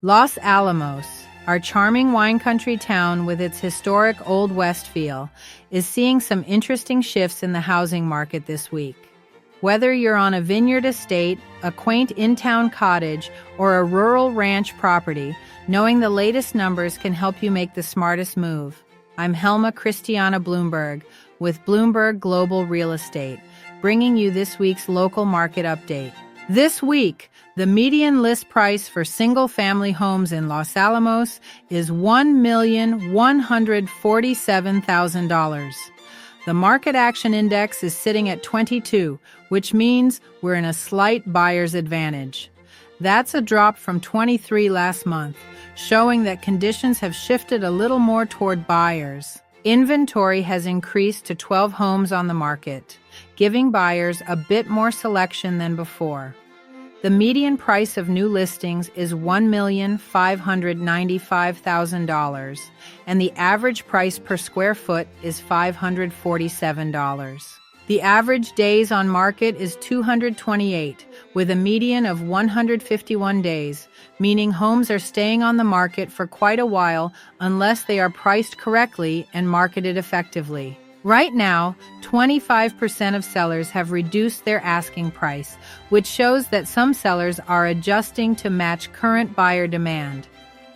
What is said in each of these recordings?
Los Alamos, our charming wine country town with its historic Old West feel, is seeing some interesting shifts in the housing market this week. Whether you're on a vineyard estate, a quaint in-town cottage, or a rural ranch property, knowing the latest numbers can help you make the smartest move. I'm Helma Christiana Bloomberg with Bloomberg Global Real Estate, bringing you this week's local market update. This week, the median list price for single-family homes in Los Alamos is $1,147,000. The Market Action Index is sitting at 22, which means we're in a slight buyer's advantage. That's a drop from 23 last month, showing that conditions have shifted a little more toward buyers. Inventory has increased to 12 homes on the market, giving buyers a bit more selection than before. The median price of new listings is $1,595,000, and the average price per square foot is $547. The average days on market is 228, with a median of 151 days, meaning homes are staying on the market for quite a while unless they are priced correctly and marketed effectively. Right now, 25% of sellers have reduced their asking price, which shows that some sellers are adjusting to match current buyer demand.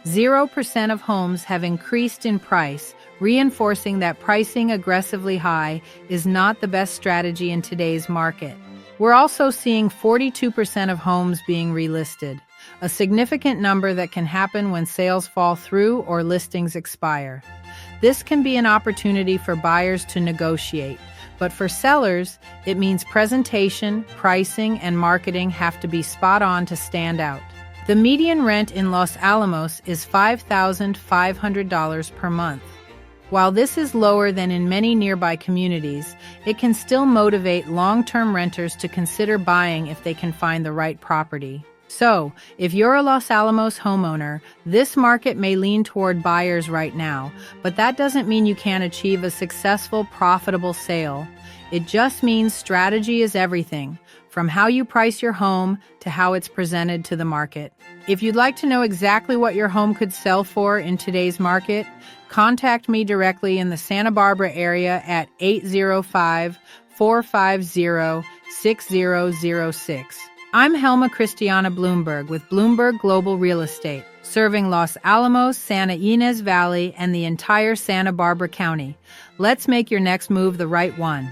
0% of homes have increased in price, reinforcing that pricing aggressively high is not the best strategy in today's market. We're also seeing 42% of homes being relisted, a significant number that can happen when sales fall through or listings expire. This can be an opportunity for buyers to negotiate, but for sellers, it means presentation, pricing, and marketing have to be spot on to stand out. The median rent in Los Alamos is $5,500 per month. While this is lower than in many nearby communities, it can still motivate long-term renters to consider buying if they can find the right property. So, if you're a Los Alamos homeowner, this market may lean toward buyers right now, but that doesn't mean you can't achieve a successful, profitable sale. It just means strategy is everything, from how you price your home to how it's presented to the market. If you'd like to know exactly what your home could sell for in today's market, contact me directly in the Santa Barbara area at 805-450-6006. I'm Helma Christiana Bloomberg with Bloomberg Global Real Estate, serving Los Alamos, Santa Ynez Valley, and the entire Santa Barbara County. Let's make your next move the right one.